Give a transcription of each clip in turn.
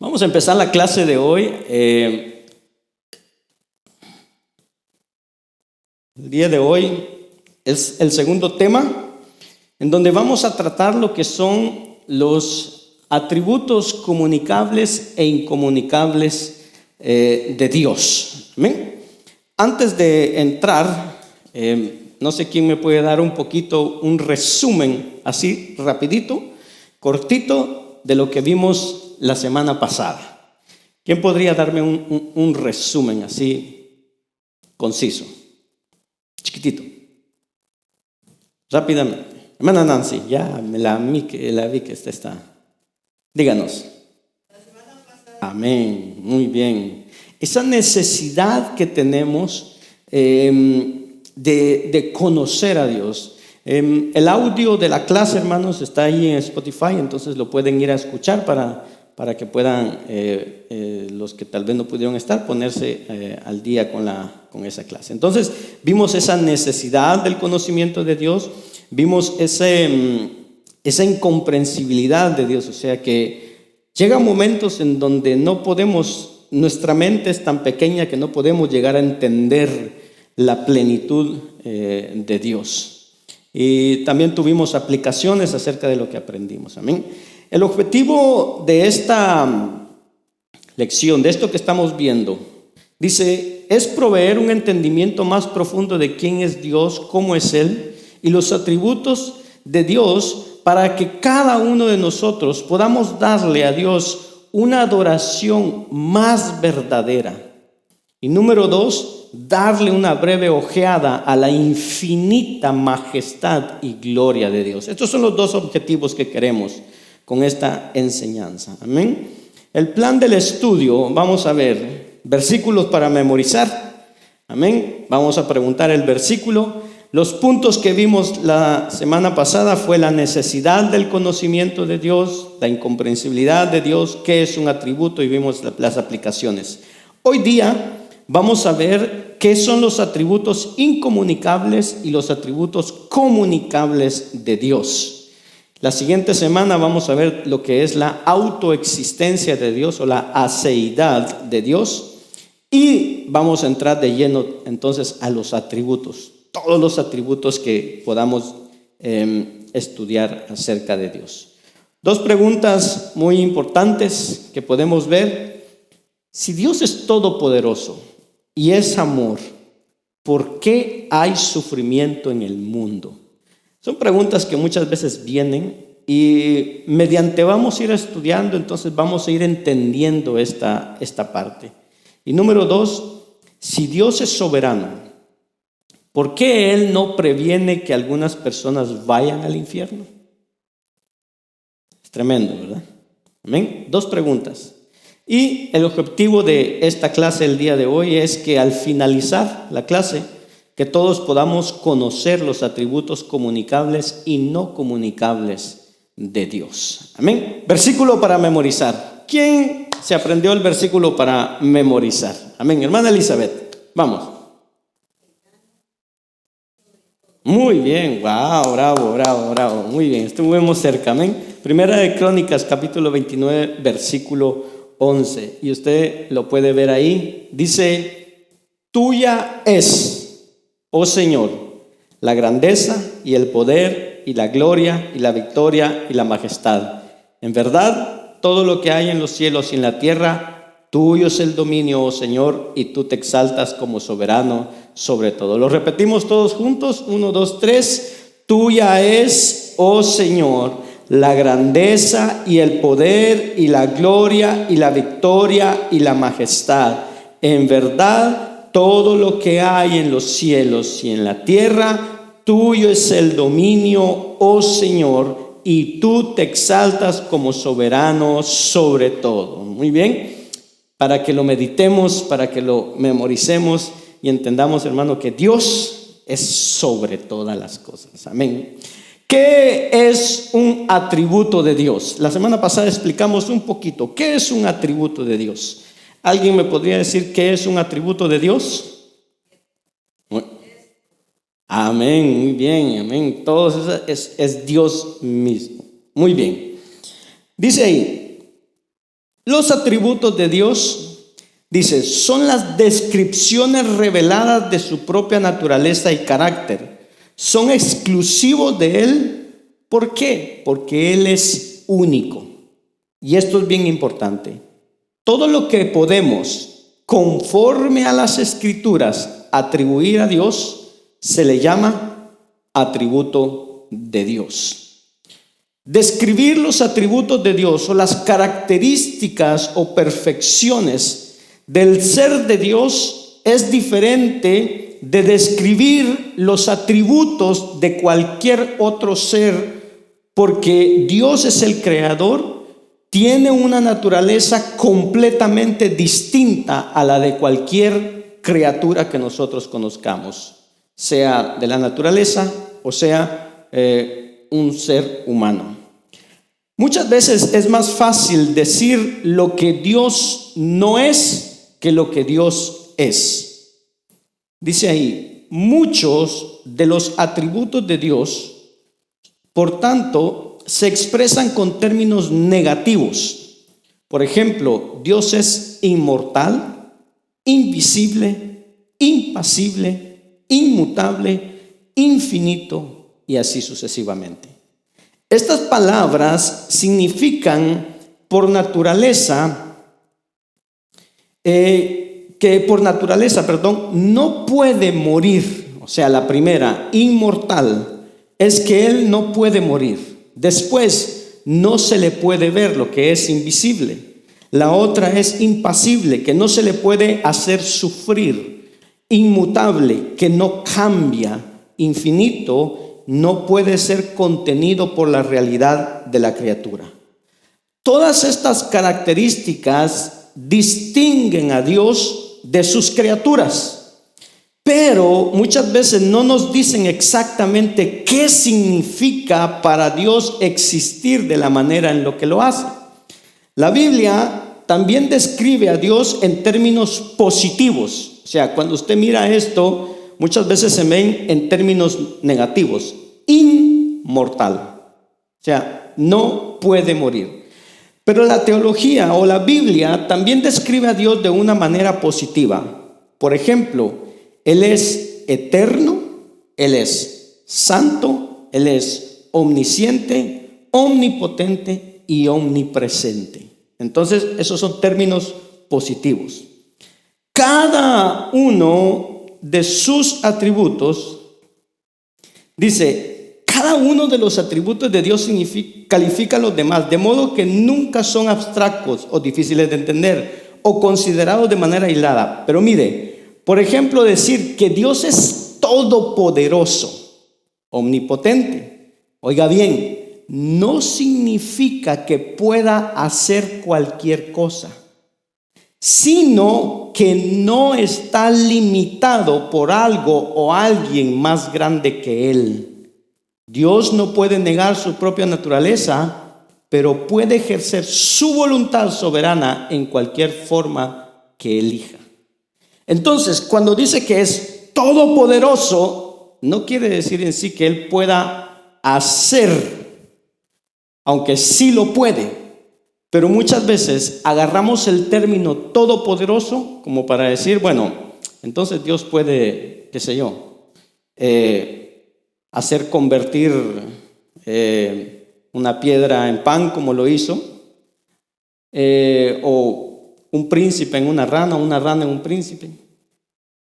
Vamos a empezar la clase de hoy. El día de hoy es el segundo tema, en donde vamos a tratar lo que son los atributos comunicables e incomunicables de Dios. ¿Amén? Antes de entrar, no sé quién me puede dar un resumen así rapidito, cortito, de lo que vimos la semana pasada. ¿Quién podría darme un resumen así conciso, chiquitito, rápidamente? Hermana Nancy, ya la vi que está. Díganos. Amén, muy bien. Esa necesidad que tenemos de conocer a Dios. El audio de la clase, hermanos, está ahí en Spotify, entonces lo pueden ir a escuchar para que puedan, los que tal vez no pudieron estar, ponerse al día con esa clase. Entonces, vimos esa necesidad del conocimiento de Dios, vimos esa incomprensibilidad de Dios, o sea que llegan momentos en donde no podemos, nuestra mente es tan pequeña que no podemos llegar a entender la plenitud de Dios. Y también tuvimos aplicaciones acerca de lo que aprendimos. Amén. El objetivo de esta lección, de esto que estamos viendo, dice, es proveer un entendimiento más profundo de quién es Dios, cómo es Él y los atributos de Dios, para que cada uno de nosotros podamos darle a Dios una adoración más verdadera. Y número 2, darle una breve ojeada a la infinita majestad y gloria de Dios. Estos son los dos objetivos que queremos con esta enseñanza. Amén. El plan del estudio, vamos a ver versículos para memorizar. Amén. Vamos a preguntar el versículo. Los puntos que vimos la semana pasada fue la necesidad del conocimiento de Dios, la incomprensibilidad de Dios, qué es un atributo, y vimos las aplicaciones. Hoy día vamos a ver qué son los atributos incomunicables y los atributos comunicables de Dios. La siguiente semana vamos a ver lo que es la autoexistencia de Dios o la aceidad de Dios. Y vamos a entrar de lleno entonces a los atributos, todos los atributos que podamos estudiar acerca de Dios. Dos preguntas muy importantes que podemos ver. Si Dios es todopoderoso y es amor, ¿por qué hay sufrimiento en el mundo? Son preguntas que muchas veces vienen y mediante vamos a ir estudiando, entonces vamos a ir entendiendo esta parte. Y número 2, si Dios es soberano, ¿por qué Él no previene que algunas personas vayan al infierno? Es tremendo, ¿verdad? Amén. Dos preguntas. Y el objetivo de esta clase el día de hoy es que al finalizar la clase, que todos podamos conocer los atributos comunicables y no comunicables de Dios. Amén. Versículo para memorizar. ¿Quién se aprendió el versículo para memorizar? Amén. Hermana Elizabeth, vamos. Muy bien, wow, bravo. Muy bien, estuvimos cerca. Amén. Primera de Crónicas, capítulo 29, versículo 11. Y usted lo puede ver ahí. Dice, tuya es, oh Señor, la grandeza y el poder y la gloria y la victoria y la majestad. En verdad, todo lo que hay en los cielos y en la tierra, tuyo es el dominio, oh Señor, y tú te exaltas como soberano sobre todo. Lo repetimos todos juntos. 1, 2, 3. Tuya es, oh Señor, la grandeza y el poder y la gloria y la victoria y la majestad. En verdad, todo lo que hay en los cielos y en la tierra, tuyo es el dominio, oh Señor, y tú te exaltas como soberano sobre todo. Muy bien, para que lo meditemos, para que lo memoricemos y entendamos, hermano, que Dios es sobre todas las cosas. Amén. ¿Qué es un atributo de Dios? La semana pasada explicamos un poquito. ¿Qué es un atributo de Dios? ¿Alguien me podría decir qué es un atributo de Dios? Amén, muy bien, amén. Todo eso es Dios mismo. Muy bien. Dice ahí, Los atributos de Dios, dice, son las descripciones reveladas de su propia naturaleza y carácter. Son exclusivos de Él. ¿Por qué? Porque Él es único. Y esto es bien importante. Todo lo que podemos, conforme a las Escrituras, atribuir a Dios, se le llama atributo de Dios. Describir los atributos de Dios o las características o perfecciones del ser de Dios es diferente de describir los atributos de cualquier otro ser, porque Dios es el creador, tiene una naturaleza completamente distinta a la de cualquier criatura que nosotros conozcamos, sea de la naturaleza o sea un ser humano. Muchas veces es más fácil decir lo que Dios no es que lo que Dios es. Dice ahí, muchos de los atributos de Dios, por tanto, se expresan con términos negativos. Por ejemplo, Dios es inmortal, invisible, impasible, inmutable, infinito y así sucesivamente. Estas palabras significan por naturaleza, no puede morir. O sea, la primera, inmortal, es que Él no puede morir. Después, no se le puede ver, lo que es invisible. La otra es impasible, que no se le puede hacer sufrir. Inmutable, que no cambia. Infinito, no puede ser contenido por la realidad de la criatura. Todas estas características distinguen a Dios de sus criaturas, pero muchas veces no nos dicen exactamente qué significa para Dios existir de la manera en lo que lo hace. La Biblia también describe a Dios en términos positivos. O sea, cuando usted mira esto, muchas veces se ven en términos negativos. Inmortal. O sea, no puede morir. Pero la teología o la Biblia también describe a Dios de una manera positiva. Por ejemplo, Él es eterno, Él es santo, Él es omnisciente, omnipotente y omnipresente. Entonces, esos son términos positivos. Cada uno de sus atributos, dice, cada uno de los atributos de Dios califica a los demás, de modo que nunca son abstractos o difíciles de entender o considerados de manera aislada. Pero mire, por ejemplo, decir que Dios es todopoderoso, omnipotente, oiga bien, no significa que pueda hacer cualquier cosa, sino que no está limitado por algo o alguien más grande que Él. Dios no puede negar su propia naturaleza, pero puede ejercer su voluntad soberana en cualquier forma que elija. Entonces, cuando dice que es todopoderoso, no quiere decir en sí que Él pueda hacer, aunque sí lo puede. Pero muchas veces agarramos el término todopoderoso como para decir, bueno, entonces Dios puede, qué sé yo, hacer convertir una piedra en pan como lo hizo, o un príncipe en una rana en un príncipe.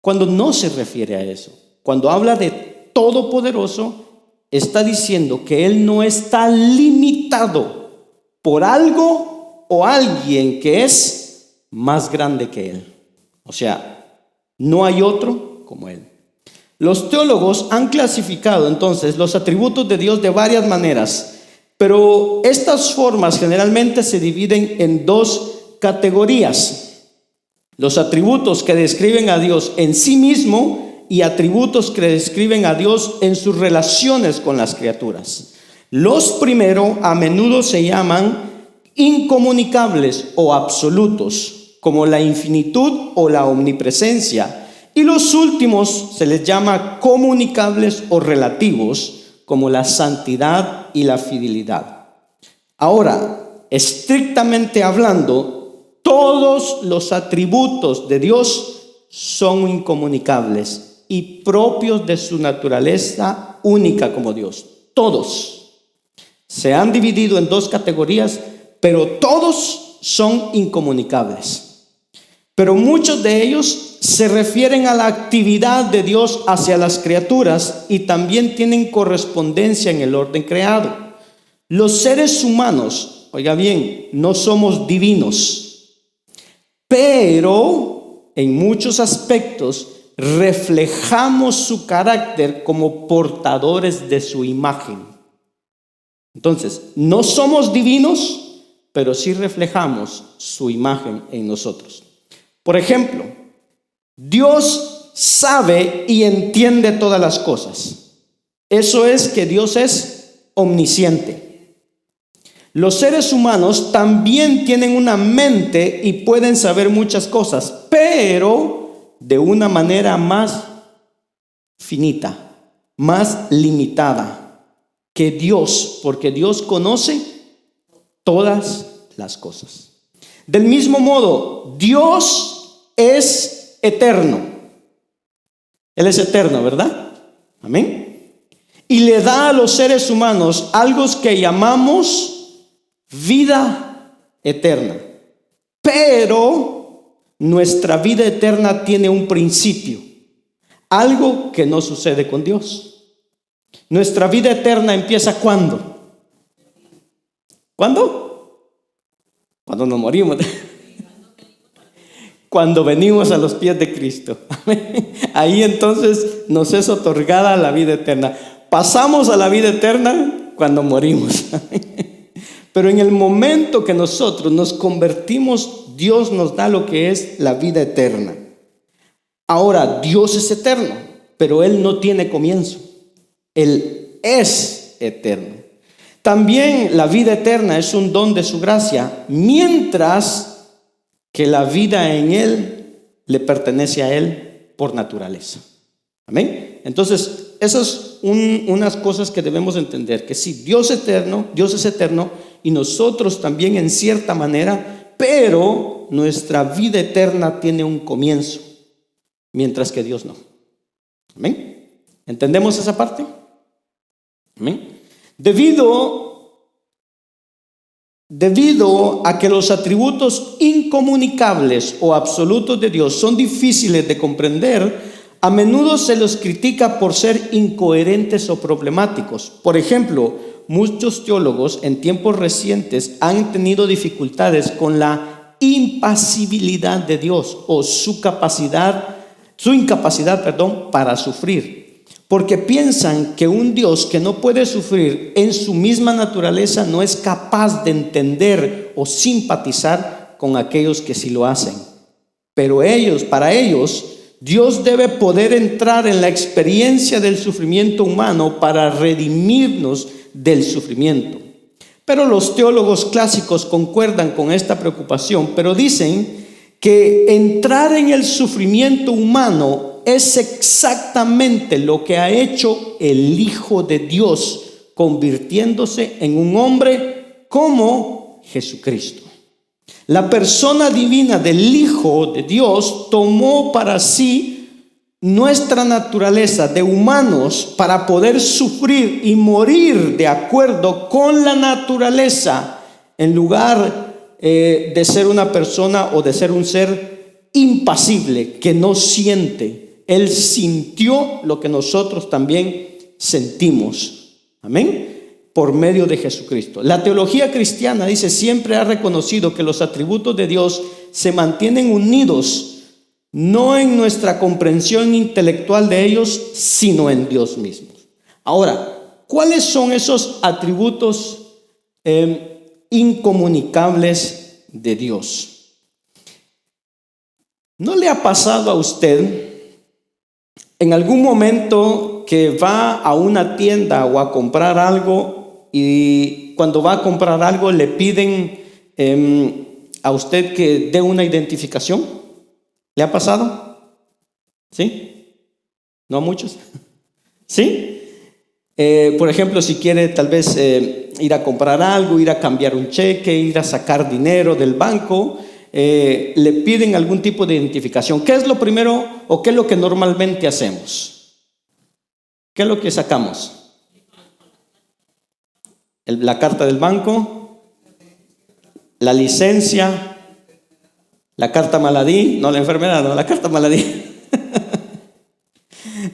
Cuando no se refiere a eso, cuando habla de todopoderoso, está diciendo que Él no está limitado por algo o alguien que es más grande que Él. O sea, no hay otro como Él. Los teólogos han clasificado entonces los atributos de Dios de varias maneras, pero estas formas generalmente se dividen en dos categorías: los atributos que describen a Dios en sí mismo y atributos que describen a Dios en sus relaciones con las criaturas. Los primeros a menudo se llaman incomunicables o absolutos, como la infinitud o la omnipresencia, y los últimos se les llama comunicables o relativos, como la santidad y la fidelidad. Ahora, estrictamente hablando, todos los atributos de Dios son incomunicables y propios de su naturaleza única como Dios. Todos se han dividido en dos categorías, pero todos son incomunicables. Pero muchos de ellos se refieren a la actividad de Dios hacia las criaturas y también tienen correspondencia en el orden creado. Los seres humanos, oiga bien, no somos divinos, pero en muchos aspectos reflejamos su carácter como portadores de su imagen. Entonces, no somos divinos, pero sí reflejamos su imagen en nosotros. Por ejemplo, Dios sabe y entiende todas las cosas. Eso es que Dios es omnisciente. Los seres humanos también tienen una mente y pueden saber muchas cosas, pero de una manera más finita, más limitada que Dios, porque Dios conoce todas las cosas. Del mismo modo, Dios es eterno. Él es eterno, ¿verdad? Amén. Y le da a los seres humanos algo que llamamos vida eterna. Pero nuestra vida eterna tiene un principio, algo que no sucede con Dios. Nuestra vida eterna empieza ¿cuándo? ¿Cuándo? Cuando nos morimos. Cuando venimos a los pies de Cristo. Ahí entonces nos es otorgada la vida eterna. Pasamos a la vida eterna cuando morimos. Pero en el momento que nosotros nos convertimos, Dios nos da lo que es la vida eterna. Ahora, Dios es eterno, pero Él no tiene comienzo. Él es eterno. También la vida eterna es un don de su gracia, mientras que la vida en Él le pertenece a Él por naturaleza. Amén. Entonces, esas son unas cosas que debemos entender, que sí, Dios es eterno y nosotros también en cierta manera, pero nuestra vida eterna tiene un comienzo, mientras que Dios no. Amén. ¿Entendemos esa parte? Amén. Debido a que los atributos incomunicables o absolutos de Dios son difíciles de comprender, a menudo se los critica por ser incoherentes o problemáticos. Por ejemplo, muchos teólogos en tiempos recientes han tenido dificultades con la impasibilidad de Dios o su incapacidad para sufrir. Porque piensan que un Dios que no puede sufrir en su misma naturaleza no es capaz de entender o simpatizar con aquellos que sí lo hacen. Pero para ellos, Dios debe poder entrar en la experiencia del sufrimiento humano para redimirnos del sufrimiento. Pero los teólogos clásicos concuerdan con esta preocupación, pero dicen que entrar en el sufrimiento humano es exactamente lo que ha hecho el Hijo de Dios, convirtiéndose en un hombre como Jesucristo. La persona divina del Hijo de Dios tomó para sí nuestra naturaleza de humanos para poder sufrir y morir de acuerdo con la naturaleza, en lugar de ser una persona o de ser un ser impasible que no siente. Él sintió lo que nosotros también sentimos. Amén. Por medio de Jesucristo. La teología cristiana, dice, siempre ha reconocido que los atributos de Dios se mantienen unidos, no en nuestra comprensión intelectual de ellos, sino en Dios mismo. Ahora, ¿cuáles son esos atributos incomunicables de Dios? ¿No le ha pasado a usted en algún momento que va a una tienda o a comprar algo y cuando va a comprar algo le piden a usted que dé una identificación? ¿Le ha pasado? ¿Sí? ¿No a muchos? ¿Sí? Por ejemplo, si quiere tal vez ir a comprar algo, ir a cambiar un cheque, ir a sacar dinero del banco, le piden algún tipo de identificación. ¿Qué es lo primero o qué es lo que normalmente hacemos? ¿Qué es lo que sacamos? La carta del banco, la licencia, la carta maladí, no la enfermedad, no, la carta maladí.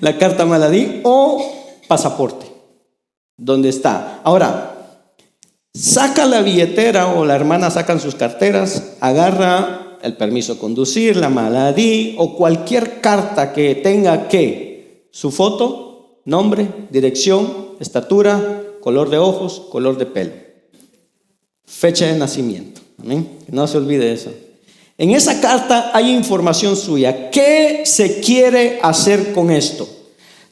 La carta maladí o pasaporte. ¿Dónde está? Ahora, saca la billetera o la hermana sacan sus carteras, agarra el permiso de conducir, la maladí o cualquier carta que tenga su foto, nombre, dirección, estatura, color de ojos, color de pelo, fecha de nacimiento. ¿Amén? No se olvide eso. En esa carta hay información suya. ¿Qué se quiere hacer con esto?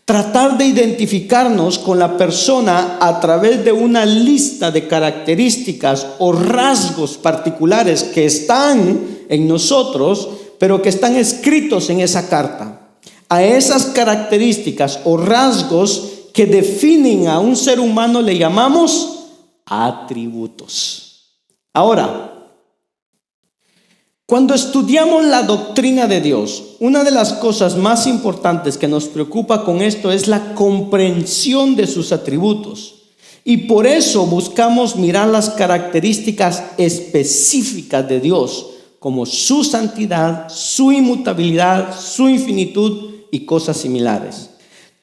Tratar de identificarnos con la persona a través de una lista de características o rasgos particulares que están en nosotros, pero que están escritos en esa carta. A esas características o rasgos que definen a un ser humano le llamamos atributos. Ahora, cuando estudiamos la doctrina de Dios, una de las cosas más importantes que nos preocupa con esto es la comprensión de sus atributos. Y por eso buscamos mirar las características específicas de Dios, como su santidad, su inmutabilidad, su infinitud y cosas similares.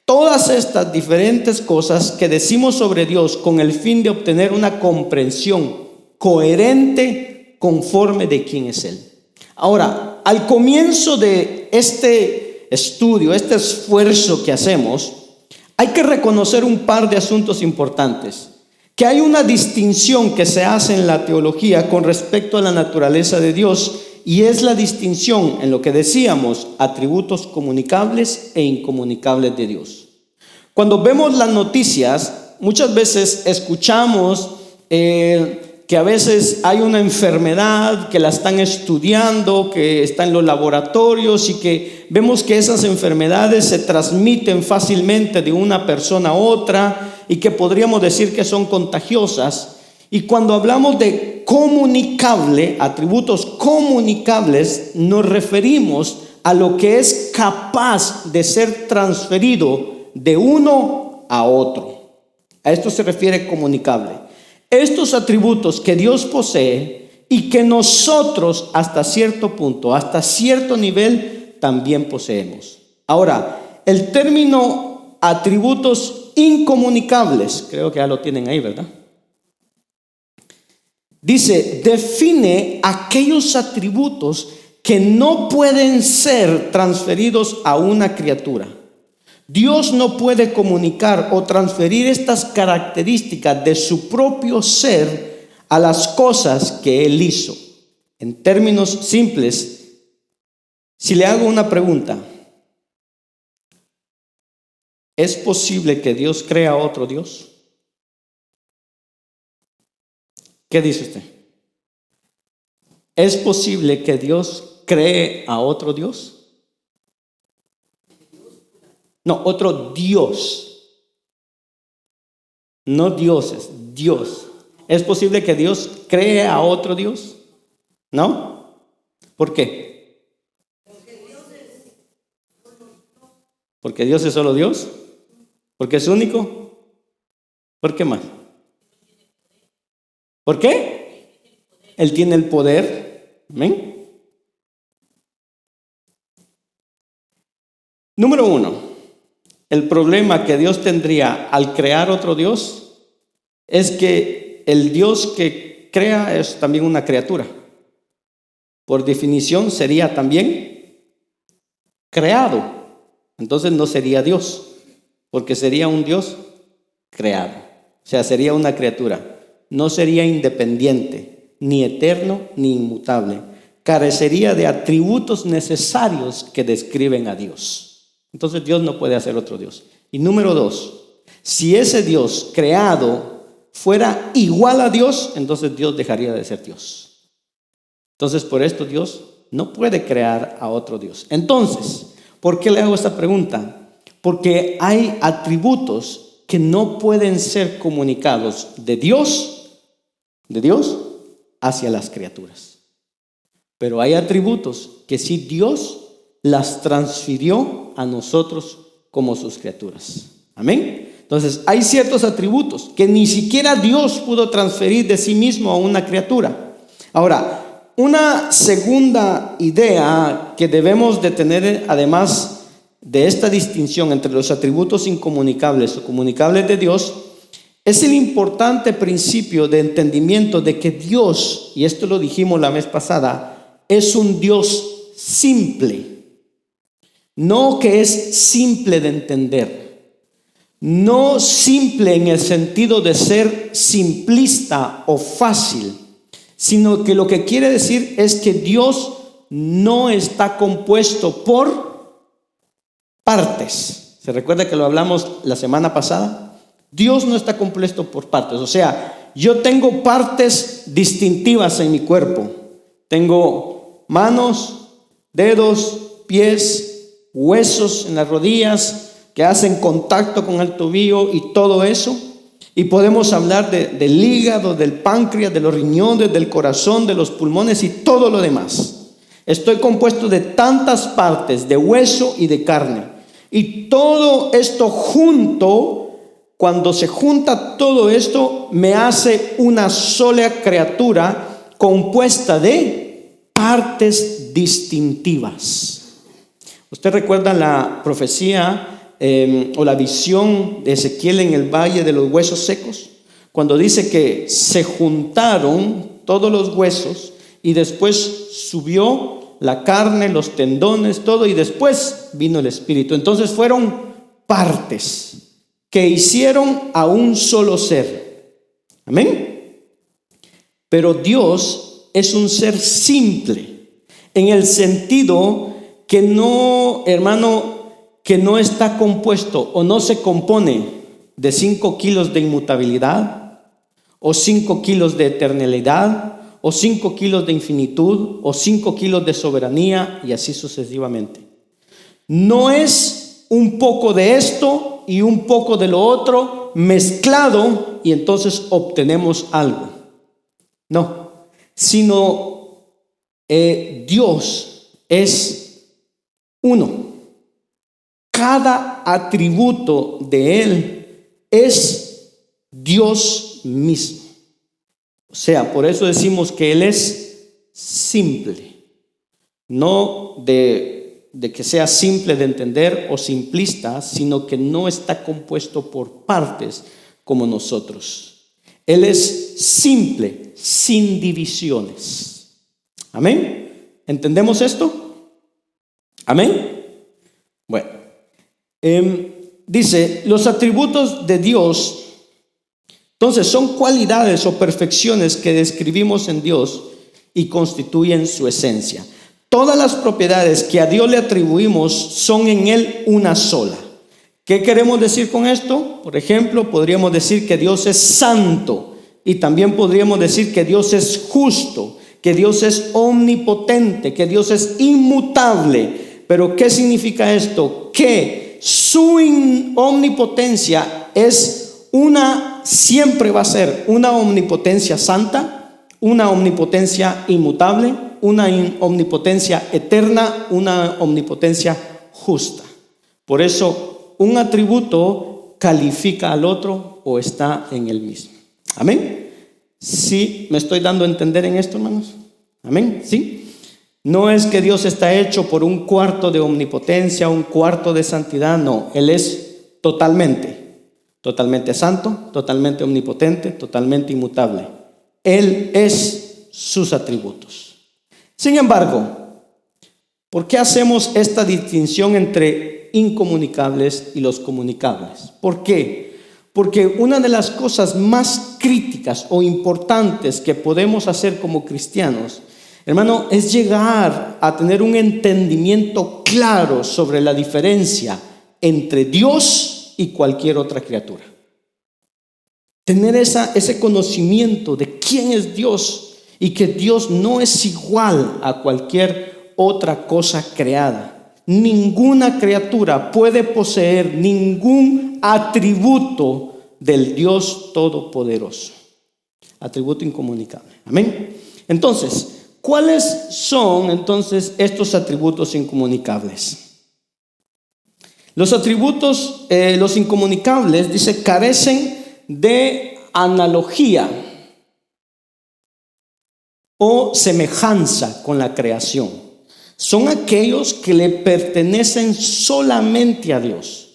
Todas estas diferentes cosas que decimos sobre Dios con el fin de obtener una comprensión coherente conforme de quién es Él. Ahora, al comienzo de este estudio, este esfuerzo que hacemos, hay que reconocer un par de asuntos importantes. Que hay una distinción que se hace en la teología con respecto a la naturaleza de Dios, y es la distinción en lo que decíamos, atributos comunicables e incomunicables de Dios. Cuando vemos las noticias, muchas veces escuchamos que a veces hay una enfermedad que la están estudiando, que está en los laboratorios y que vemos que esas enfermedades se transmiten fácilmente de una persona a otra y que podríamos decir que son contagiosas. Y cuando hablamos de comunicable, atributos comunicables, nos referimos a lo que es capaz de ser transferido de uno a otro. A esto se refiere comunicable. Estos atributos que Dios posee y que nosotros hasta cierto punto, hasta cierto nivel, también poseemos. Ahora, el término atributos incomunicables, creo que ya lo tienen ahí, ¿verdad? Dice, define aquellos atributos que no pueden ser transferidos a una criatura. Dios no puede comunicar o transferir estas características de su propio ser a las cosas que Él hizo. En términos simples, si le hago una pregunta, ¿es posible que Dios crea otro Dios? ¿Qué dice usted? ¿Es posible que Dios cree a otro Dios? No, otro Dios. No dioses, Dios. ¿Es posible que Dios cree a otro Dios? ¿No? ¿Por qué? Porque Dios es solo Dios. Porque es único. ¿Por qué más? ¿Por qué? Él tiene el poder. ¿Amén? Número 1. El problema que Dios tendría al crear otro Dios es que el Dios que crea es también una criatura. Por definición sería también creado. Entonces no sería Dios, porque sería un Dios creado. O sea, sería una criatura. No sería independiente, ni eterno, ni inmutable. Carecería de atributos necesarios que describen a Dios. Entonces Dios no puede hacer otro Dios. Y número 2, si ese Dios creado fuera igual a Dios, entonces Dios dejaría de ser Dios. Entonces por esto Dios no puede crear a otro Dios. Entonces, ¿por qué le hago esta pregunta? Porque hay atributos que no pueden ser comunicados de Dios hacia las criaturas. pero hay atributos que sí Dios las transfirió a nosotros como sus criaturas. Amén. Entonces, hay ciertos atributos que ni siquiera Dios pudo transferir de sí mismo a una criatura. Ahora, una segunda idea que debemos de tener, además de esta distinción entre los atributos incomunicables o comunicables de Dios, es el importante principio de entendimiento de que Dios, y esto lo dijimos la vez pasada, es un Dios simple. No que es simple de entender. No simple en el sentido de ser simplista o fácil, sino que lo que quiere decir es que Dios no está compuesto por partes. ¿Se recuerda que lo hablamos la semana pasada? Dios no está compuesto por partes. O sea, yo tengo partes distintivas en mi cuerpo. Tengo manos, dedos, pies, huesos en las rodillas que hacen contacto con el tobillo y todo eso. Y podemos hablar del hígado, del páncreas, de los riñones, del corazón, de los pulmones y todo lo demás. Estoy compuesto de tantas partes, de hueso y de carne. Y todo esto junto, cuando se junta todo esto, me hace una sola criatura compuesta de partes distintivas. ¿Usted recuerda la profecía o la visión de Ezequiel en el valle de los huesos secos? Cuando dice que se juntaron todos los huesos y después subió la carne, los tendones, todo, y después vino el espíritu. Entonces fueron partes que hicieron a un solo ser. Amén. Pero Dios es un ser simple en el sentido que no, hermano, que no está compuesto o no se compone de 5 kilos de inmutabilidad o 5 kilos de eternidad o 5 kilos de infinitud o 5 kilos de soberanía y así sucesivamente. No es un poco de esto y un poco de lo otro mezclado y entonces obtenemos algo. No, sino Dios es uno. Cada atributo de Él es Dios mismo. O sea, por eso decimos que Él es simple. No de que sea simple de entender o simplista, sino que no está compuesto por partes como nosotros. Él es simple, sin divisiones. ¿Amén? ¿Entendemos esto? ¿Amén? Bueno. Dice, los atributos de Dios, entonces son cualidades o perfecciones que describimos en Dios y constituyen su esencia. Todas las propiedades que a Dios le atribuimos son en Él una sola. ¿Qué queremos decir con esto? Por ejemplo, podríamos decir que Dios es santo y también podríamos decir que Dios es justo, que Dios es omnipotente, que Dios es inmutable. Pero ¿qué significa esto? Que su omnipotencia es siempre va a ser una omnipotencia santa, una omnipotencia inmutable, una omnipotencia eterna, una omnipotencia justa. Por eso, un atributo califica al otro o está en el mismo. ¿Amén? ¿Sí me estoy dando a entender en esto, hermanos? ¿Amén? ¿Sí? No es que Dios está hecho por un cuarto de omnipotencia, un cuarto de santidad, no. Él es totalmente santo, totalmente omnipotente, totalmente inmutable. Él es sus atributos. Sin embargo, ¿por qué hacemos esta distinción entre incomunicables y los comunicables? ¿Por qué? Porque una de las cosas más críticas o importantes que podemos hacer como cristianos, hermano, es llegar a tener un entendimiento claro sobre la diferencia entre Dios y cualquier otra criatura. Tener ese conocimiento de quién es Dios y que Dios no es igual a cualquier otra cosa creada. Ninguna criatura puede poseer ningún atributo del Dios Todopoderoso. Atributo incomunicable. Amén. Entonces, ¿Cuáles son entonces estos atributos incomunicables? Los atributos, los incomunicables, dice, carecen de analogía o semejanza con la creación. Son aquellos que le pertenecen solamente a Dios.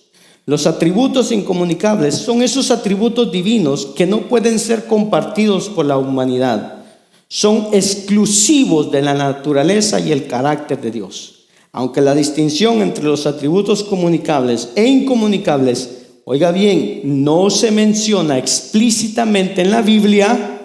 Los atributos incomunicables son esos atributos divinos que no pueden ser compartidos por la humanidad. Son exclusivos de la naturaleza y el carácter de Dios. Aunque la distinción entre los atributos comunicables e incomunicables, oiga bien, no se menciona explícitamente en la Biblia,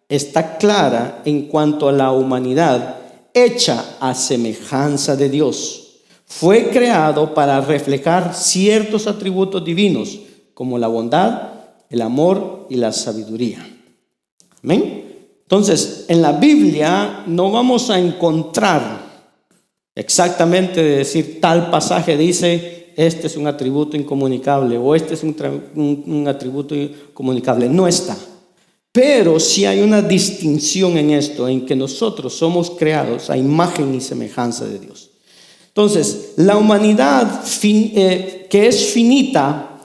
está clara en cuanto a la humanidad hecha a semejanza de Dios. Fue creado para reflejar ciertos atributos divinos, como la bondad, el amor y la sabiduría. Amén. Entonces, en la Biblia no vamos a encontrar exactamente de decir tal pasaje dice este es un atributo incomunicable o este es un atributo comunicable. No está. Pero sí hay una distinción en esto, en que nosotros somos creados a imagen y semejanza de Dios. Entonces, la humanidad que es finita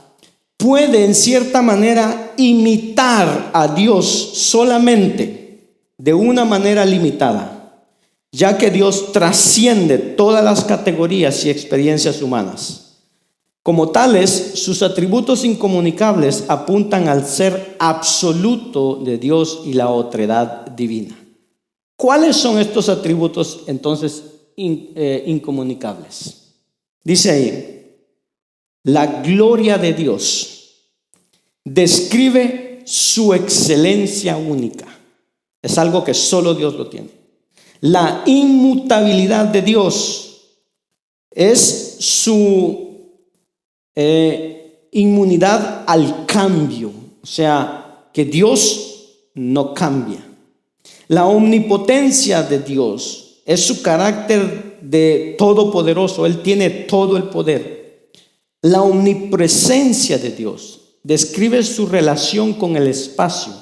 puede en cierta manera imitar a Dios solamente de una manera limitada, ya que Dios trasciende todas las categorías y experiencias humanas. Como tales, sus atributos incomunicables apuntan al ser absoluto de Dios y la otredad divina. ¿Cuáles son estos atributos entonces incomunicables? Dice ahí, la gloria de Dios describe su excelencia única. Es algo que solo Dios lo tiene. La inmutabilidad de Dios es su inmunidad al cambio, o sea, que Dios no cambia. La omnipotencia de Dios es su carácter de todopoderoso, Él tiene todo el poder. La omnipresencia de Dios describe su relación con el espacio,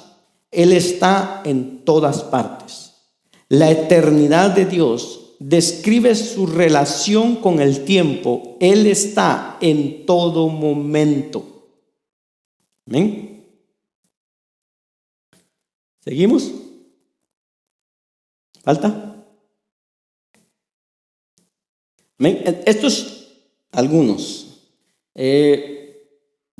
Él está en todas partes. La eternidad de Dios describe su relación con el tiempo. Él está en todo momento. ¿Amén? ¿Seguimos? ¿Falta? ¿Amén? Estos, algunos. De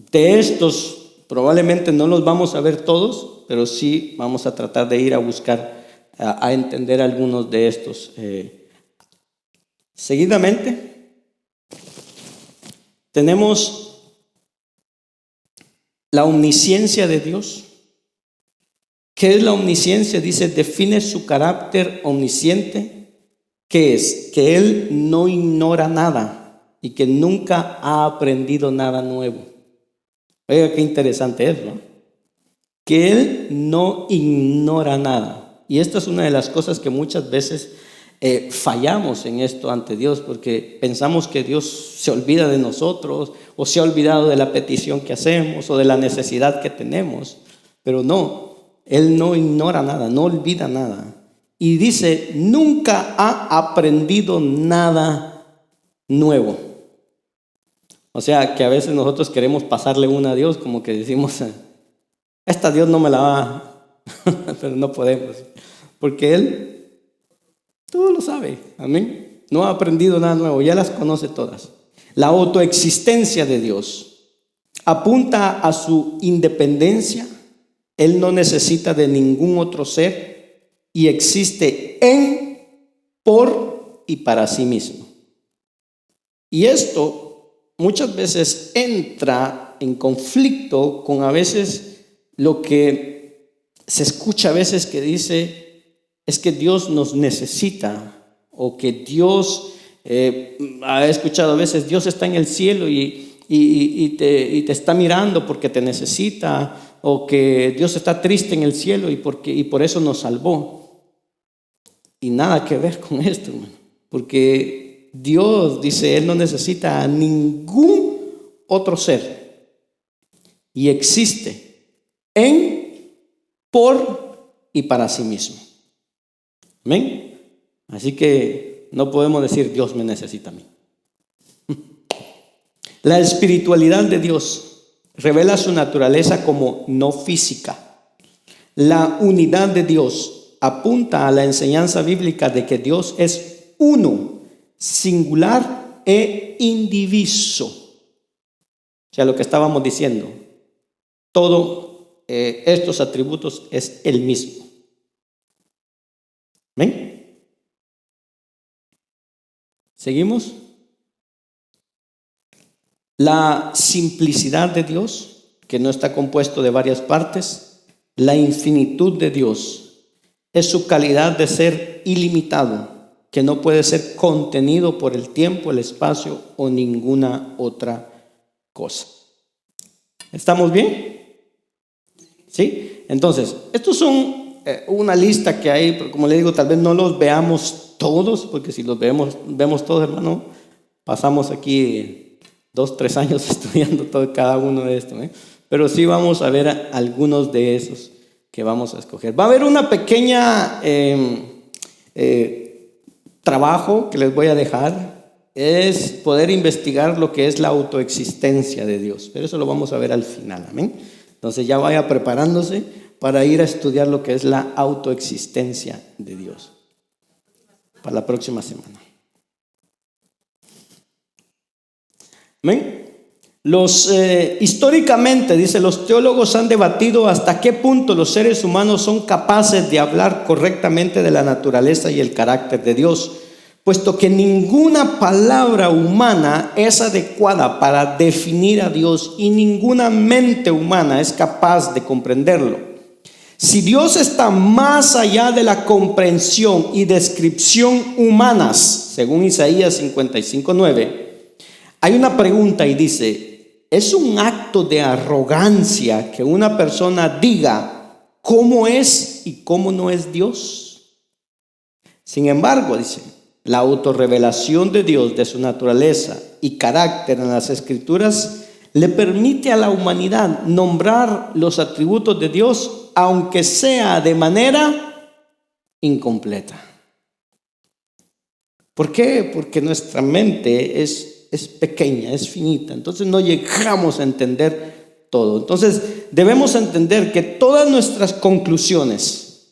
estos probablemente no los vamos a ver todos, pero sí vamos a tratar de ir a buscar, a entender algunos de estos. Seguidamente, tenemos la omnisciencia de Dios. ¿Qué es la omnisciencia? Dice, define su carácter omnisciente. ¿Qué es? Que Él no ignora nada y que nunca ha aprendido nada nuevo. Oiga, qué interesante es, ¿no? Que Él no ignora nada. Y esta es una de las cosas que muchas veces fallamos en esto ante Dios, porque pensamos que Dios se olvida de nosotros o se ha olvidado de la petición que hacemos o de la necesidad que tenemos, pero no, Él no ignora nada, no olvida nada. Y dice, nunca ha aprendido nada nuevo. O sea, que a veces nosotros queremos pasarle una a Dios, como que decimos, esta Dios no me la va, pero no podemos, porque Él todo lo sabe, amén. No ha aprendido nada nuevo, ya las conoce todas. La autoexistencia de Dios apunta a su independencia. Él no necesita de ningún otro ser y existe en, por y para sí mismo. Y esto muchas veces entra en conflicto con a veces lo que se escucha a veces que dice es que Dios nos necesita, o que Dios, ha escuchado a veces, Dios está en el cielo y te está mirando porque te necesita, o que Dios está triste en el cielo y por eso nos salvó. Y nada que ver con esto, hermano, porque Dios dice, Él no necesita a ningún otro ser y existe en, por y para sí mismo. Amén. Así que no podemos decir Dios me necesita a mí. La espiritualidad de Dios revela su naturaleza como no física. La unidad de Dios apunta a la enseñanza bíblica de que Dios es uno, singular e indiviso. O sea, lo que estábamos diciendo, todos estos atributos es el mismo. ¿Ven? ¿Seguimos? La simplicidad de Dios, que no está compuesto de varias partes, la infinitud de Dios, es su calidad de ser ilimitado, que no puede ser contenido por el tiempo, el espacio o ninguna otra cosa. ¿Estamos bien? ¿Sí? Entonces, estos son una lista que hay, pero como le digo, tal vez no los veamos todos, porque si los vemos todos, hermano, pasamos aquí 2-3 años estudiando cada uno de estos, pero sí vamos a ver algunos de esos que vamos a escoger. Va a haber una pequeña trabajo que les voy a dejar, es poder investigar lo que es la autoexistencia de Dios, pero eso lo vamos a ver al final, amén. Entonces ya vaya preparándose para ir a estudiar lo que es la autoexistencia de Dios para la próxima semana. ¿Amén? Históricamente, dice, los teólogos han debatido hasta qué punto los seres humanos son capaces de hablar correctamente de la naturaleza y el carácter de Dios, puesto que ninguna palabra humana es adecuada para definir a Dios y ninguna mente humana es capaz de comprenderlo. Si Dios está más allá de la comprensión y descripción humanas, según Isaías 55:9, hay una pregunta y dice: ¿es un acto de arrogancia que una persona diga cómo es y cómo no es Dios? Sin embargo, dice, la autorrevelación de Dios, de su naturaleza y carácter en las Escrituras, le permite a la humanidad nombrar los atributos de Dios, aunque sea de manera incompleta. ¿Por qué? Porque nuestra mente es pequeña, es finita, entonces no llegamos a entender todo. Entonces debemos entender que todas nuestras conclusiones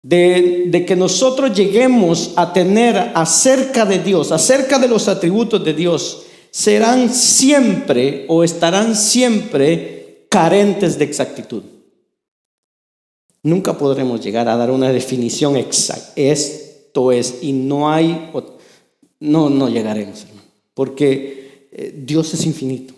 de que nosotros lleguemos a tener acerca de Dios, acerca de los atributos de Dios, serán siempre o estarán siempre carentes de exactitud. Nunca podremos llegar a dar una definición exacta. Esto es, y no llegaremos, hermano, porque Dios es infinito.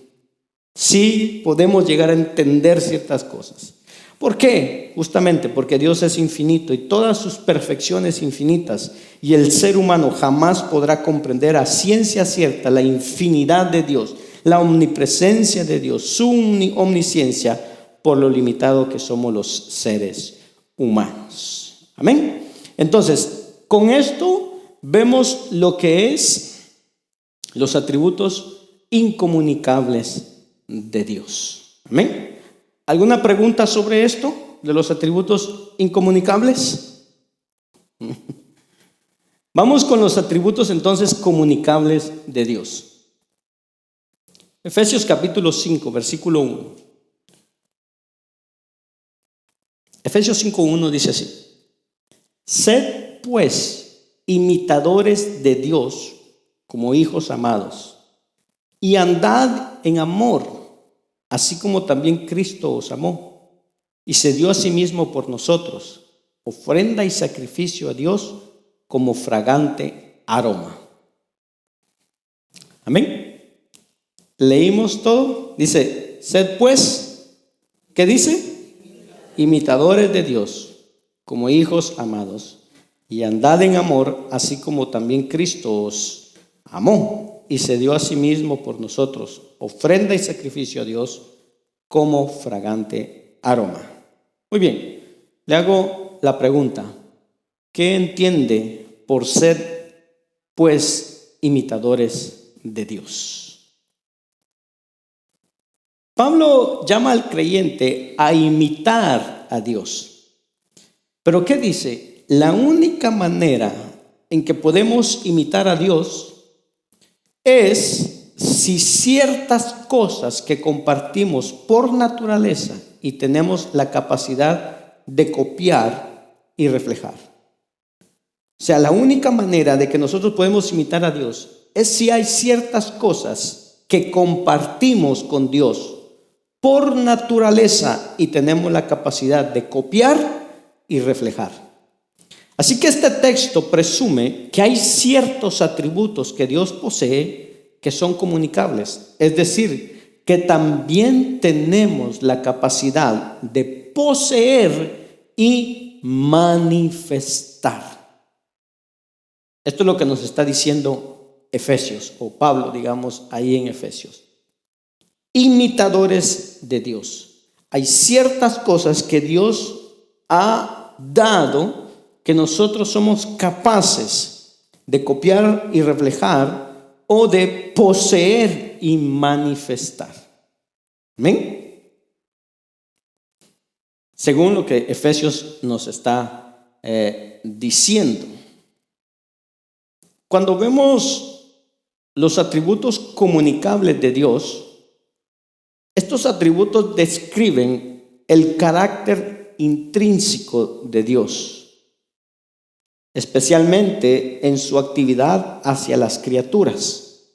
Sí podemos llegar a entender ciertas cosas. ¿Por qué? Justamente porque Dios es infinito y todas sus perfecciones infinitas, y el ser humano jamás podrá comprender a ciencia cierta la infinidad de Dios, la omnipresencia de Dios, su omnisciencia, por lo limitado que somos los seres humanos. Amén. Entonces, con esto vemos lo que es los atributos incomunicables de Dios. Amén. ¿Alguna pregunta sobre esto de los atributos incomunicables? Vamos con los atributos entonces comunicables de Dios. Efesios capítulo 5, versículo 1. Efesios 5:1 dice así: sed pues imitadores de Dios como hijos amados, y andad en amor, así como también Cristo os amó y se dio a sí mismo por nosotros, ofrenda y sacrificio a Dios como fragante aroma. Amén. Leímos todo. Dice: sed pues, ¿qué dice? Imitadores de Dios como hijos amados, y andad en amor, así como también Cristo os amó y se dio a sí mismo por nosotros, ofrenda y sacrificio a Dios como fragante aroma. Muy bien, le hago la pregunta: ¿qué entiende por ser pues imitadores de Dios? Pablo llama al creyente a imitar a Dios. Pero ¿qué dice? La única manera en que podemos imitar a Dios es si ciertas cosas que compartimos por naturaleza y tenemos la capacidad de copiar y reflejar. O sea, la única manera de que nosotros podemos imitar a Dios es si hay ciertas cosas que compartimos con Dios por naturaleza y tenemos la capacidad de copiar y reflejar. Así que este texto presume que hay ciertos atributos que Dios posee que son comunicables. Es decir, que también tenemos la capacidad de poseer y manifestar. Esto es lo que nos está diciendo Efesios, o Pablo, digamos, ahí en Efesios. Imitadores de Dios. Hay ciertas cosas que Dios ha dado que nosotros somos capaces de copiar y reflejar o de poseer y manifestar. ¿Amén? Según lo que Efesios nos está diciendo. Cuando vemos los atributos comunicables de Dios, estos atributos describen el carácter intrínseco de Dios, especialmente en su actividad hacia las criaturas.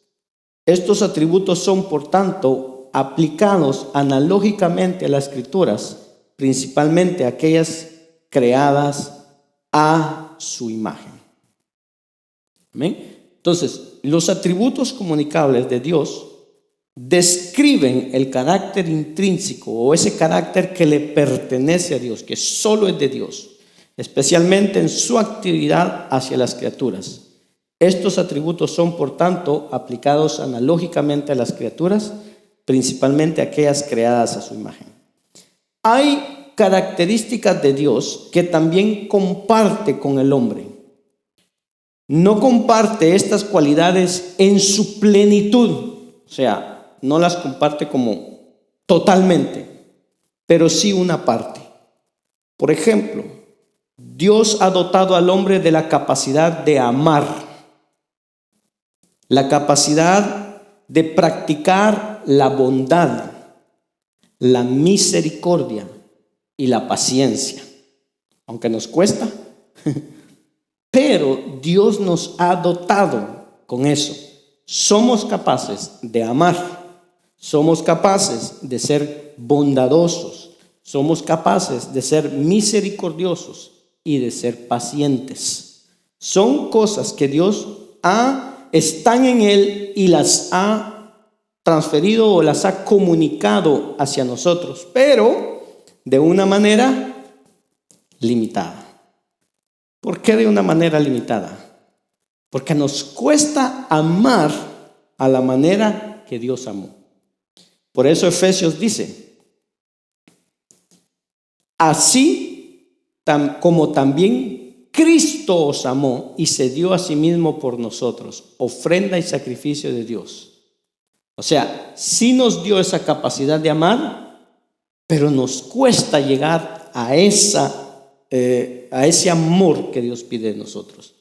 Estos atributos son, por tanto, aplicados analógicamente a las escrituras, principalmente aquellas creadas a su imagen. ¿Amén? Entonces, los atributos comunicables de Dios describen el carácter intrínseco o ese carácter que le pertenece a Dios, que solo es de Dios, especialmente en su actividad hacia las criaturas. Estos atributos son, por tanto, aplicados analógicamente a las criaturas, principalmente aquellas creadas a su imagen. Hay características de Dios que también comparte con el hombre. No comparte estas cualidades en su plenitud, o sea, no las comparte como totalmente, pero sí una parte. Por ejemplo, Dios ha dotado al hombre de la capacidad de amar, la capacidad de practicar la bondad, la misericordia y la paciencia, aunque nos cuesta. Pero Dios nos ha dotado con eso. Somos capaces de amar, somos capaces de ser bondadosos, somos capaces de ser misericordiosos y de ser pacientes. Son cosas que Dios están en Él y las ha transferido o las ha comunicado hacia nosotros, pero de una manera limitada. ¿Por qué de una manera limitada? Porque nos cuesta amar a la manera que Dios amó. Por eso Efesios dice, así como también Cristo os amó y se dio a sí mismo por nosotros, ofrenda y sacrificio de Dios. O sea, sí nos dio esa capacidad de amar, pero nos cuesta llegar a ese amor que Dios pide de nosotros.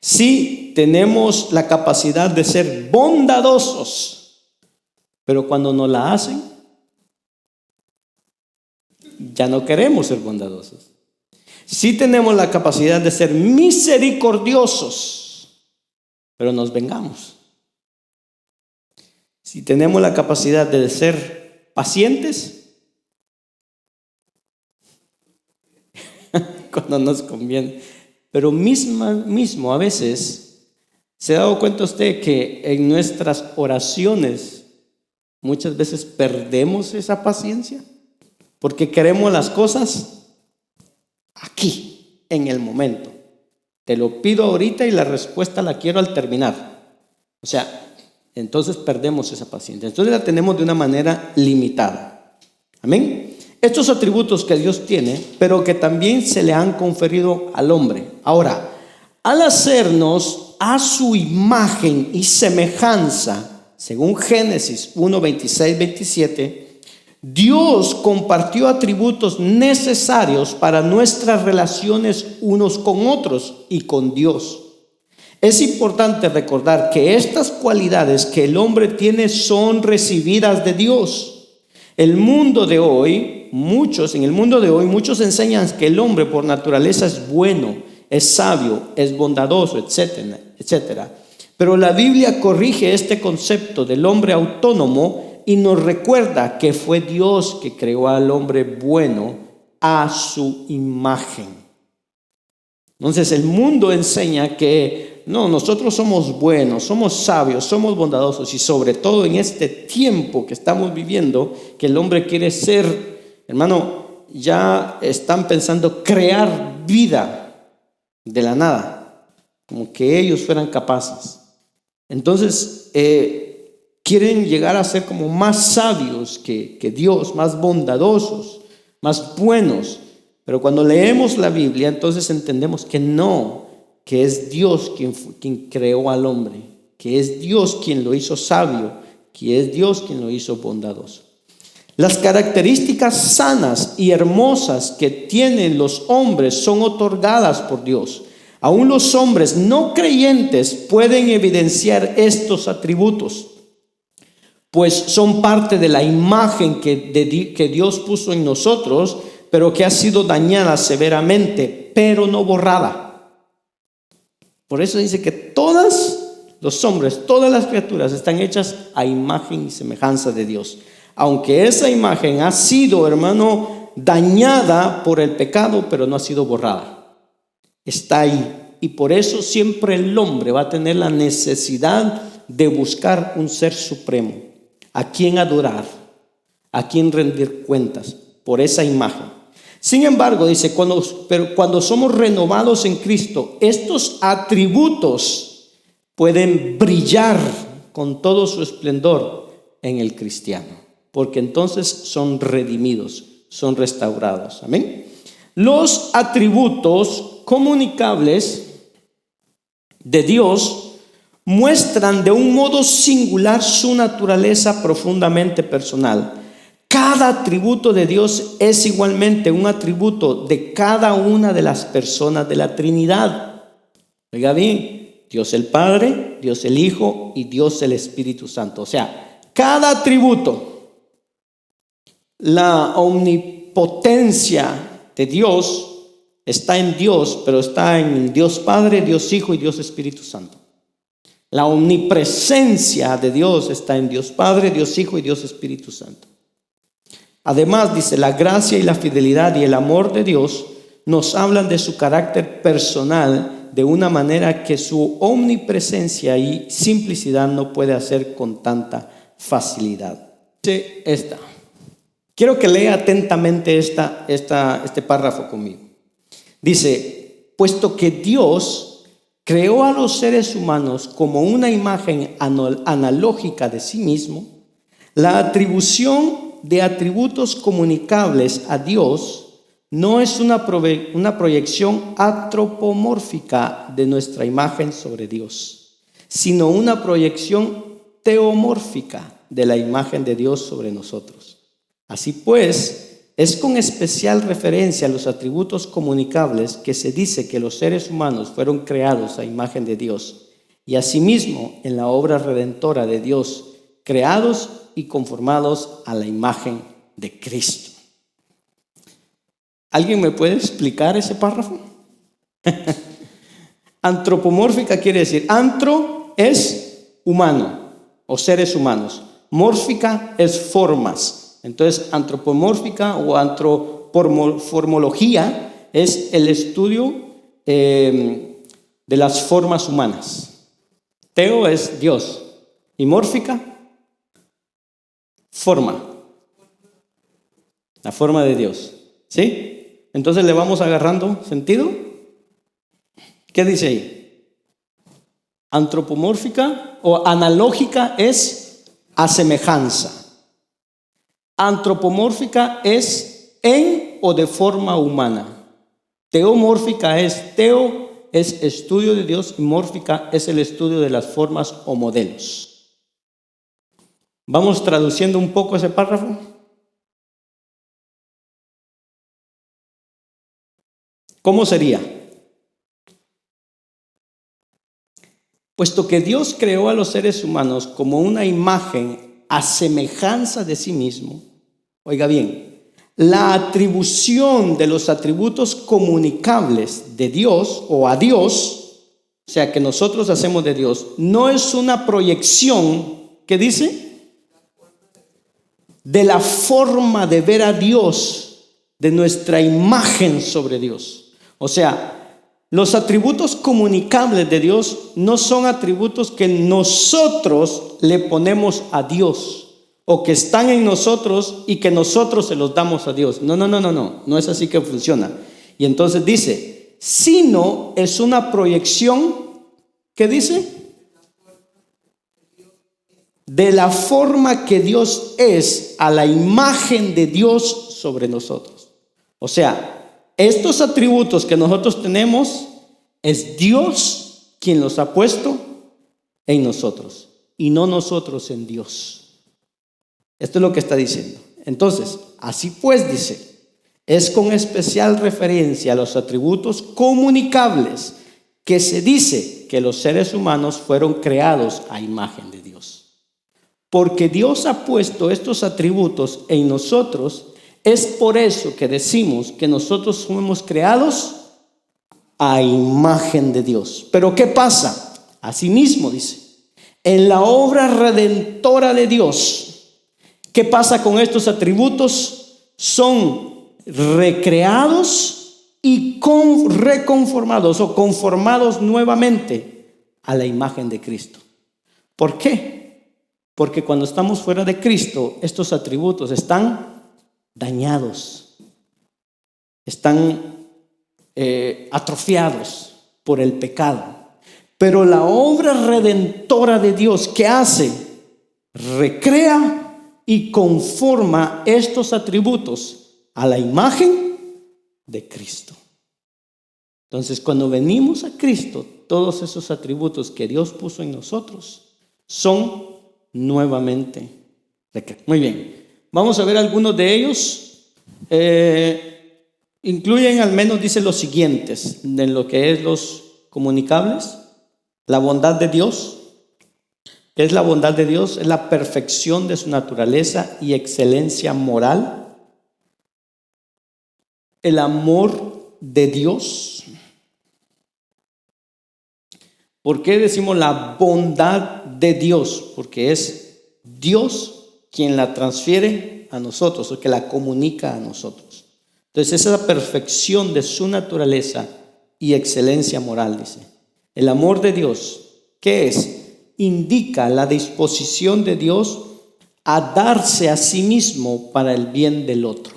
Sí tenemos la capacidad de ser bondadosos, pero cuando nos la hacen, ya no queremos ser bondadosos. Sí tenemos la capacidad de ser misericordiosos, pero nos vengamos. Sí tenemos la capacidad de ser pacientes, cuando nos conviene. Pero mismo a veces, ¿se ha dado cuenta usted que en nuestras oraciones muchas veces perdemos esa paciencia? Porque queremos las cosas aquí, en el momento. Te lo pido ahorita y la respuesta la quiero al terminar. O sea, entonces perdemos esa paciencia. Entonces la tenemos de una manera limitada. Amén. Estos atributos que Dios tiene, pero que también se le han conferido al hombre. Ahora, al hacernos a su imagen y semejanza, según Génesis 1, 26, 27, Dios compartió atributos necesarios para nuestras relaciones unos con otros y con Dios. Es importante recordar que estas cualidades que el hombre tiene son recibidas de Dios. En el mundo de hoy, muchos enseñan que el hombre por naturaleza es bueno, es sabio, es bondadoso, etcétera, etcétera. Pero la Biblia corrige este concepto del hombre autónomo y nos recuerda que fue Dios que creó al hombre bueno a su imagen. Entonces el mundo enseña que no, nosotros somos buenos, somos sabios, somos bondadosos, y sobre todo en este tiempo que estamos viviendo, que el hombre quiere ser, hermano, ya están pensando crear vida de la nada, como que ellos fueran capaces. Entonces quieren llegar a ser como más sabios que Dios, más bondadosos, más buenos. Pero cuando leemos la Biblia, entonces entendemos que no, que es Dios quien creó al hombre, que es Dios quien lo hizo sabio, que es Dios quien lo hizo bondadoso. Las características sanas y hermosas que tienen los hombres son otorgadas por Dios. Aún los hombres no creyentes pueden evidenciar estos atributos, pues son parte de la imagen que Dios puso en nosotros, pero que ha sido dañada severamente, pero no borrada. Por eso dice que todos los hombres, todas las criaturas están hechas a imagen y semejanza de Dios. Aunque esa imagen ha sido, hermano, dañada por el pecado, pero no ha sido borrada. Está ahí. Y por eso siempre el hombre va a tener la necesidad de buscar un ser supremo, a quien adorar, a quien rendir cuentas por esa imagen. Sin embargo, dice, cuando somos renovados en Cristo, estos atributos pueden brillar con todo su esplendor en el cristiano, porque entonces son redimidos, son restaurados. Amén. Los atributos comunicables de Dios muestran de un modo singular su naturaleza profundamente personal. Cada atributo de Dios es igualmente un atributo de cada una de las personas de la Trinidad. Oiga bien, Dios el Padre, Dios el Hijo y Dios el Espíritu Santo. O sea, cada atributo, la omnipotencia de Dios está en Dios, pero está en Dios Padre, Dios Hijo y Dios Espíritu Santo. La omnipresencia de Dios está en Dios Padre, Dios Hijo y Dios Espíritu Santo. Además, dice, la gracia y la fidelidad y el amor de Dios nos hablan de su carácter personal de una manera que su omnipresencia y simplicidad no puede hacer con tanta facilidad. Dice esta. Quiero que lea atentamente este párrafo conmigo. Dice, puesto que Dios creó a los seres humanos como una imagen analógica de sí mismo, la atribución de atributos comunicables a Dios no es una proyección antropomórfica de nuestra imagen sobre Dios, sino una proyección teomórfica de la imagen de Dios sobre nosotros. Así pues, es con especial referencia a los atributos comunicables que se dice que los seres humanos fueron creados a imagen de Dios, y asimismo en la obra redentora de Dios, creados y conformados a la imagen de Cristo. ¿Alguien me puede explicar ese párrafo? Antropomórfica quiere decir, antro es humano o seres humanos, mórfica es formas. Entonces, antropomórfica o antropomorfología es el estudio de las formas humanas. Teo es Dios y mórfica, forma, la forma de Dios. ¿Sí? Entonces le vamos agarrando sentido. ¿Qué dice ahí? Antropomórfica o analógica es a semejanza. Antropomórfica es en o de forma humana. Teomórfica es estudio de Dios y mórfica es el estudio de las formas o modelos. Vamos traduciendo un poco ese párrafo. ¿Cómo sería? Puesto que Dios creó a los seres humanos como una imagen a semejanza de sí mismo, oiga bien, la atribución de los atributos comunicables de Dios o a Dios, o sea, que nosotros hacemos de Dios, no es una proyección, ¿qué dice? De la forma de ver a Dios, de nuestra imagen sobre Dios. O sea, los atributos comunicables de Dios no son atributos que nosotros le ponemos a Dios o que están en nosotros y que nosotros se los damos a Dios. No es así que funciona. Y entonces dice, sino es una proyección, ¿qué dice? De la forma que Dios es, a la imagen de Dios sobre nosotros. O sea, estos atributos que nosotros tenemos, es Dios quien los ha puesto en nosotros y no nosotros en Dios. Esto es lo que está diciendo. Entonces, así pues dice, es con especial referencia a los atributos comunicables que se dice que los seres humanos fueron creados a imagen de Dios. Porque Dios ha puesto estos atributos en nosotros. Es por eso que decimos que nosotros somos creados a imagen de Dios. Pero ¿qué pasa? Asimismo dice, en la obra redentora de Dios, ¿qué pasa con estos atributos? Son recreados y reconformados o conformados nuevamente a la imagen de Cristo. ¿Por qué? Porque cuando estamos fuera de Cristo, estos atributos están dañados, están atrofiados por el pecado. Pero la obra redentora de Dios, ¿qué hace? Recrea y conforma estos atributos a la imagen de Cristo. Entonces, cuando venimos a Cristo, todos esos atributos que Dios puso en nosotros son nuevamente recreados. Muy bien. Vamos a ver algunos de ellos. Incluyen al menos, dice, los siguientes, en lo que es los comunicables. La bondad de Dios. ¿Qué es la bondad de Dios? Es la perfección de su naturaleza y excelencia moral. El amor de Dios. ¿Por qué decimos la bondad de Dios? Porque es Dios quien la transfiere a nosotros o que la comunica a nosotros. Entonces, esa es la perfección de su naturaleza y excelencia moral, dice. El amor de Dios, ¿qué es? Indica la disposición de Dios a darse a sí mismo para el bien del otro.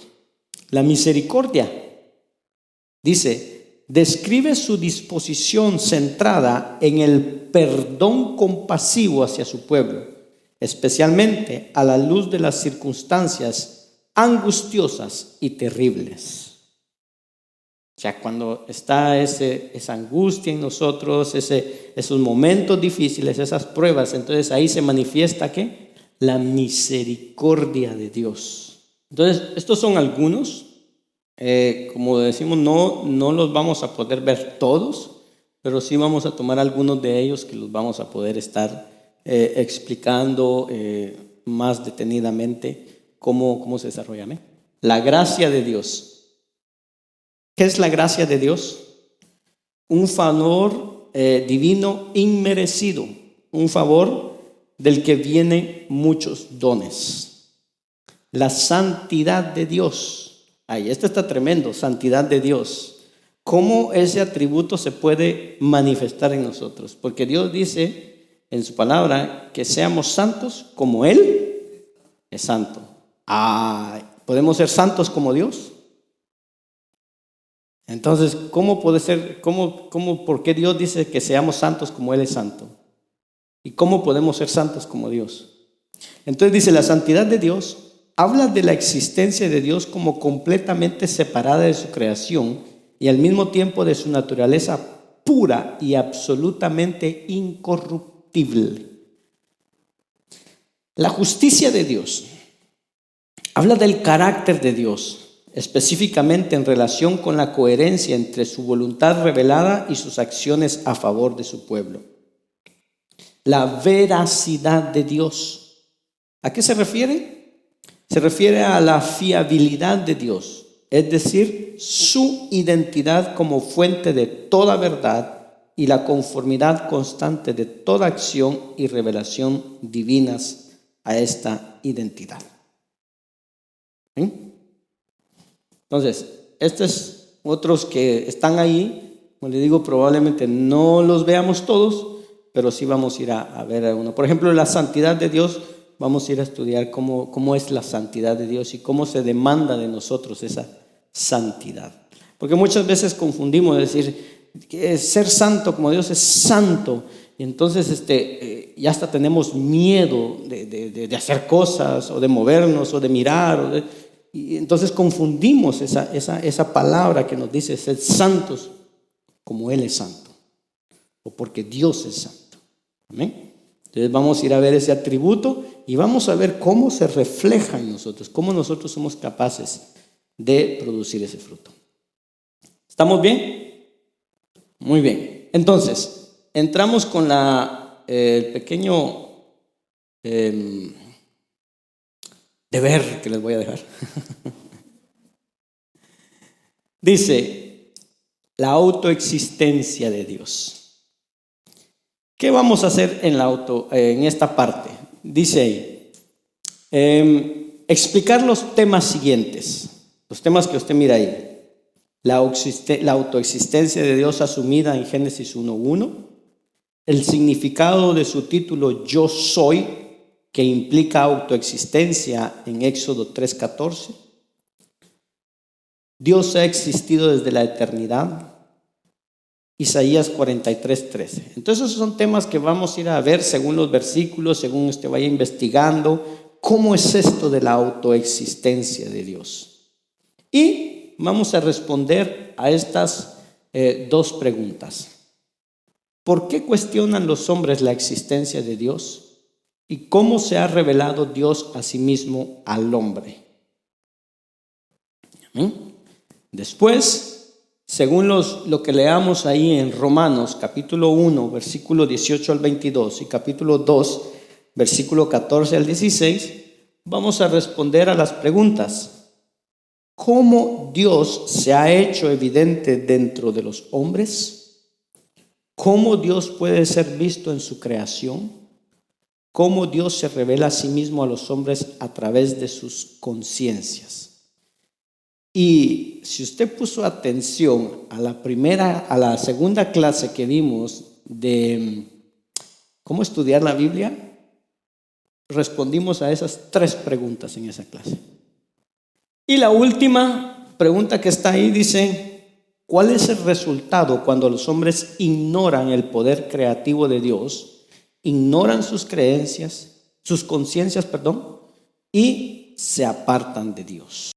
La misericordia, dice, describe su disposición centrada en el perdón compasivo hacia su pueblo, especialmente a la luz de las circunstancias angustiosas y terribles. O sea, cuando está esa angustia en nosotros, esos momentos difíciles, esas pruebas, entonces ahí se manifiesta ¿qué? La misericordia de Dios. Entonces, estos son algunos. Como decimos, no los vamos a poder ver todos, pero sí vamos a tomar algunos de ellos que los vamos a poder estar explicando más detenidamente cómo se desarrolla. ¿eh? La gracia de Dios. ¿Qué es la gracia de Dios? Un favor divino inmerecido, un favor del que vienen muchos dones. La santidad de Dios. Ay, esto está tremendo, santidad de Dios. ¿Cómo ese atributo se puede manifestar en nosotros? Porque Dios dice en su palabra que seamos santos como Él es santo. ¿Podemos ser santos como Dios? Entonces, ¿cómo puede ser? ¿Por qué Dios dice que seamos santos como Él es santo? ¿Y cómo podemos ser santos como Dios? Entonces dice, la santidad de Dios habla de la existencia de Dios como completamente separada de su creación y al mismo tiempo de su naturaleza pura y absolutamente incorruptible. La justicia de Dios habla del carácter de Dios, específicamente en relación con la coherencia entre su voluntad revelada y sus acciones a favor de su pueblo. la veracidad de Dios. ¿A qué se refiere? Se refiere a la fiabilidad de Dios, es decir, su identidad como fuente de toda verdad y la conformidad constante de toda acción y revelación divinas a esta identidad. ¿Sí? Entonces, estos otros que están ahí, como les digo, probablemente no los veamos todos, pero sí vamos a ir a ver uno. Por ejemplo, la santidad de Dios, vamos a ir a estudiar cómo es la santidad de Dios y cómo se demanda de nosotros esa santidad. Porque muchas veces confundimos decir que ser santo como Dios es santo, y entonces ya hasta tenemos miedo de hacer cosas o de movernos o de mirar, y entonces confundimos esa palabra que nos dice ser santos como Él es santo o porque Dios es santo. Amén. Entonces vamos a ir a ver ese atributo y vamos a ver cómo se refleja en nosotros, cómo nosotros somos capaces de producir ese fruto. ¿Estamos bien? Muy bien. Entonces, entramos con el pequeño deber que les voy a dejar. Dice, la autoexistencia de Dios. ¿Qué vamos a hacer en esta parte? Dice ahí, explicar los temas siguientes, los temas que usted mira ahí. La autoexistencia de Dios asumida en Génesis 1:1, el significado de su título Yo soy, que implica autoexistencia en Éxodo 3:14. Dios ha existido desde la eternidad, Isaías 43:13. Entonces esos son temas que vamos a ir a ver según los versículos, según usted vaya investigando cómo es esto de la autoexistencia de Dios. Y vamos a responder a estas dos preguntas. ¿Por qué cuestionan los hombres la existencia de Dios? ¿Y cómo se ha revelado Dios a sí mismo al hombre? Después, según lo que leamos ahí en Romanos capítulo 1, versículo 18 al 22 y capítulo 2, versículo 14 al 16, vamos a responder a las preguntas. ¿Cómo Dios se ha hecho evidente dentro de los hombres? ¿Cómo Dios puede ser visto en su creación? ¿Cómo Dios se revela a sí mismo a los hombres a través de sus conciencias? Y si usted puso atención a la segunda clase que vimos de cómo estudiar la Biblia, respondimos a esas tres preguntas en esa clase. Y la última pregunta que está ahí dice, ¿cuál es el resultado cuando los hombres ignoran el poder creativo de Dios, ignoran sus conciencias, y se apartan de Dios?